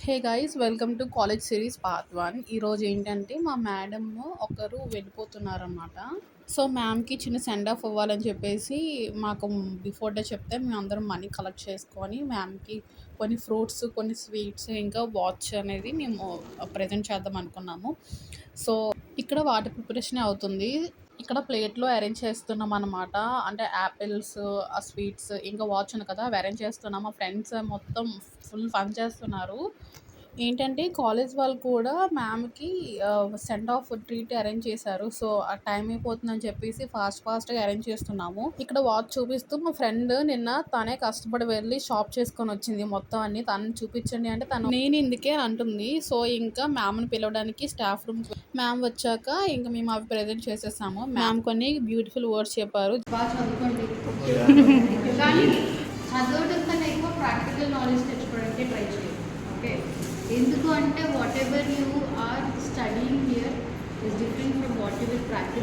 Hey guys, welcome to college series part 1. ఈరోజు ఏంటంటే మా మేడం ఒకరు వెళ్ళిపోతున్నారనమాట. సో మ్యామ్కి చిన్న సెండ్ ఆఫ్ ఇవ్వాలని చెప్పేసి మాకు బిఫోర్ డే చెప్తే మేము అందరం మనీ కలెక్ట్ చేసుకొని మ్యామ్కి కొన్ని ఫ్రూట్స్, కొన్ని స్వీట్స్, ఇంకా వాచ్ అనేది మేము ప్రజెంట్ చేద్దాం అనుకున్నాము. సో ఇక్కడ వాటి ప్రిపరేషన్ అవుతుంది. ఇక్కడ ప్లేట్లో అరేంజ్ చేస్తున్నాం అనమాట. అంటే యాపిల్స్, ఆ స్వీట్స్, ఇంకా వాచ్ ఉంది కదా, అవి అరేంజ్ చేస్తున్నాం. మా ఫ్రెండ్స్ మొత్తం ఫుల్ ఫన్ చేస్తున్నారు. ఏంటంటే కాలేజ్ వాళ్ళు కూడా మ్యామ్కి సెండ్ ఆఫ్ ట్రీట్ అరేంజ్ చేశారు. సో ఆ టైం అయిపోతుందని చెప్పేసి ఫాస్ట్గా అరేంజ్ చేస్తున్నాము. ఇక్కడ వాచ్ చూపిస్తూ మా ఫ్రెండ్ నిన్న తనే కష్టపడి వెళ్ళి షాప్ చేసుకొని వచ్చింది. మొత్తం అన్ని తను చూపించండి అంటే తను నేను ఇందుకే అంటుంది. సో ఇంకా మ్యామ్ని పిలవడానికి స్టాఫ్ రూమ్ మ్యామ్ వచ్చాక ఇంకా మేము అవి ప్రజెంట్ చేసేసాము. మ్యామ్ కొన్ని బ్యూటిఫుల్ వర్డ్స్ చెప్పారు. బాగా చదువుకోండి. కానీ చదవడం కన్నా ఎక్కువ ప్రాక్టికల్ నాలెడ్జ్ తెచ్చుకోవడానికి ట్రై చేయండి. ఓకే, ఎందుకు అంటే whatever you are studying here is different from what you will practice.